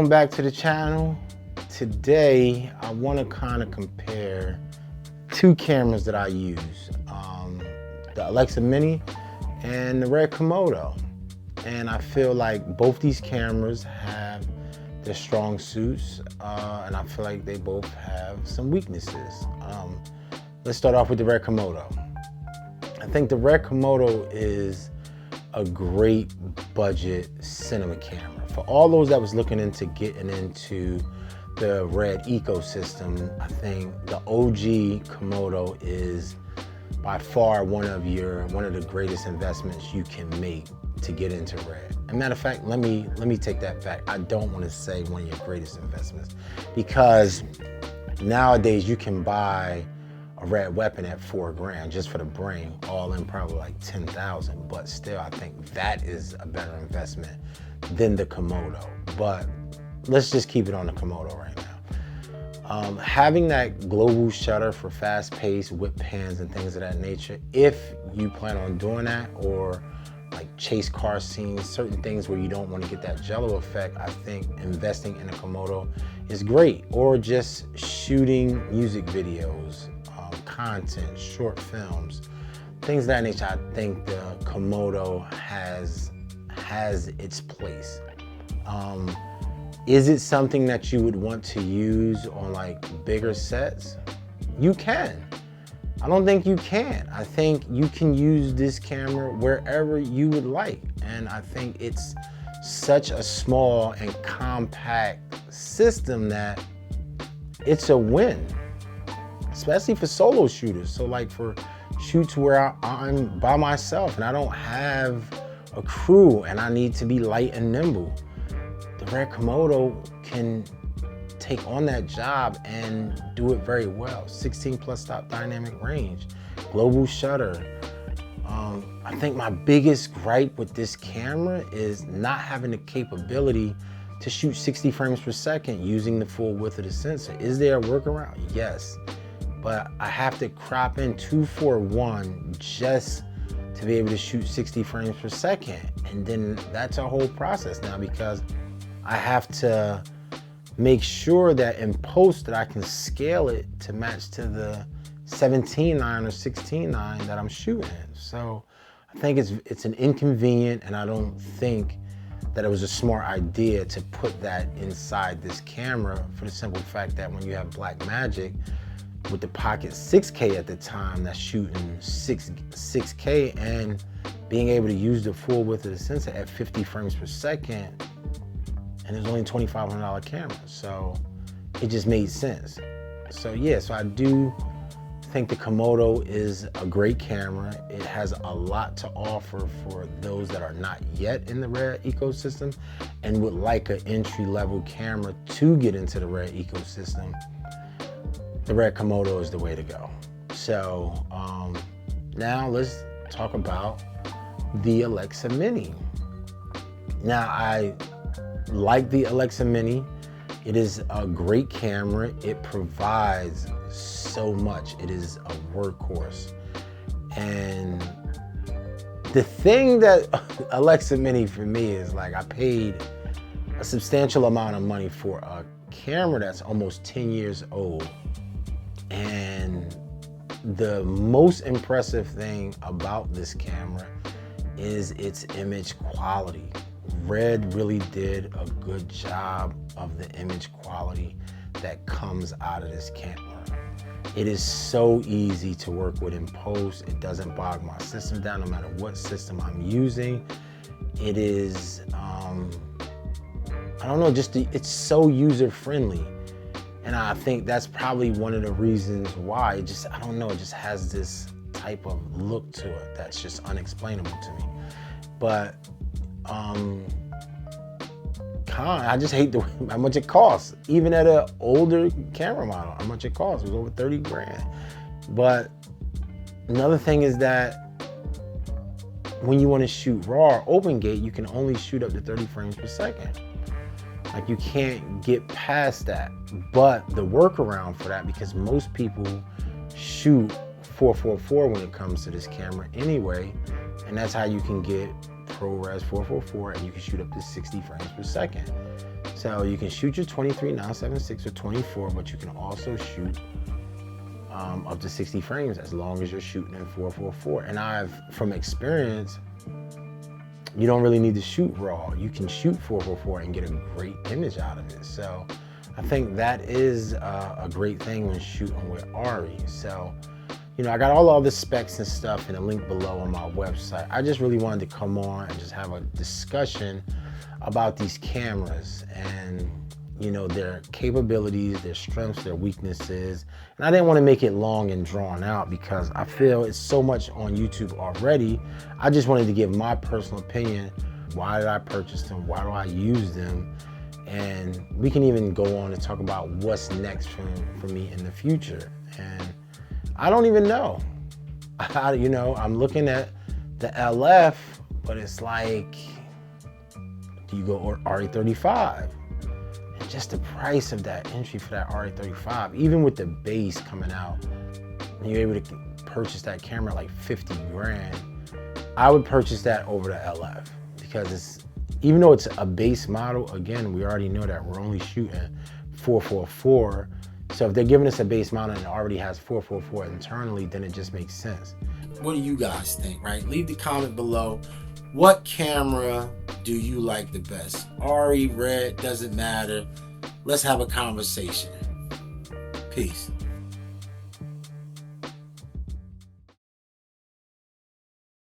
welcome back to the channel. Today I want to kind of compare two cameras that I use, the Alexa Mini and the Red Komodo. And I feel like both these cameras have their strong suits, and I feel like they both have some weaknesses. Let's start off with the Red Komodo. I think the Red Komodo is a great budget cinema camera. For all those that was looking into getting into the Red ecosystem, I think the OG Komodo is by far one of the greatest investments you can make to get into Red. As a matter of fact, let me take that back. I don't want to say one of your greatest investments, because nowadays you can buy a Red weapon at $4 grand just for the brain, all in probably like 10,000. But still, I think that is a better investment than the Komodo. But let's just keep it on the Komodo right now. Having that global shutter for fast-paced whip pans and things of that nature, if you plan on doing that, or like chase car scenes, certain things where you don't want to get that jello effect, I think investing in a Komodo is great. Or just shooting music videos, content, short films, things of that nature. I think the Komodo has its place. Is it something that you would want to use on like bigger sets? You can. I don't think you can. I think you can use this camera wherever you would like. And I think it's such a small and compact system that it's a win, especially for solo shooters. So like for shoots where I'm by myself and I don't have a crew and I need to be light and nimble, the Red Komodo can take on that job and do it very well. 16+ stop dynamic range, global shutter. I think my biggest gripe with this camera is not having the capability to shoot 60 frames per second using the full width of the sensor. Is there a workaround? Yes, but I have to crop in 241 just to be able to shoot 60 frames per second. And then that's a whole process now, because I have to make sure that in post that I can scale it to match to the 17:9 or 16:9 that I'm shooting. So I think it's an inconvenient, and I don't think that it was a smart idea to put that inside this camera, for the simple fact that when you have Blackmagic with the Pocket 6K at the time that's shooting 6K and being able to use the full width of the sensor at 50 frames per second, and it's only a $2,500 camera, so it just made sense. So yeah, so I do think the Komodo is a great camera. It has a lot to offer for those that are not yet in the Red ecosystem and would like an entry-level camera to get into the Red ecosystem. The Red Komodo is the way to go. So now let's talk about the Alexa Mini. Now, I like the Alexa Mini. It is a great camera. It provides so much. It is a workhorse. And the thing that Alexa Mini for me is, like, I paid a substantial amount of money for a camera that's almost 10 years old. And the most impressive thing about this camera is its image quality. Red really did a good job of the image quality that comes out of this camera. It is so easy to work with in post. It doesn't bog my system down no matter what system I'm using. It is, I don't know, it's so user-friendly. And I think that's probably one of the reasons why it just, I don't know, it just has this type of look to it that's just unexplainable to me. But I just hate how much it costs. Even at an older camera model, how much it costs. It was over 30 grand. But another thing is that when you want to shoot RAW open gate, you can only shoot up to 30 frames per second. Like, you can't get past that. But the workaround for that, because most people shoot 444 when it comes to this camera anyway, and that's how you can get ProRes 444, and you can shoot up to 60 frames per second. So you can shoot your 23-976 or 24, but you can also shoot up to 60 frames as long as you're shooting in 444. And from experience, you don't really need to shoot RAW. You can shoot 444 and get a great image out of it. So I think that is a great thing when shooting with Arri. So, you know, I got all the specs and stuff in a link below on my website. I just really wanted to come on and just have a discussion about these cameras and, you know, their capabilities, their strengths, their weaknesses. And I didn't want to make it long and drawn out because I feel it's so much on YouTube already. I just wanted to give my personal opinion. Why did I purchase them? Why do I use them? And we can even go on and talk about what's next for me in the future. And I don't even know. You know, I'm looking at the LF, but it's like, do you go RE35? And just the price of that entry for that RE35, even with the base coming out, and you're able to purchase that camera like 50 grand, I would purchase that over the LF because it's, even though it's a base model, again, we already know that we're only shooting 444. So if they're giving us a base model and it already has 444 internally, then it just makes sense. What do you guys think, right? Leave the comment below. What camera do you like the best? Arri, Red, doesn't matter. Let's have a conversation. Peace.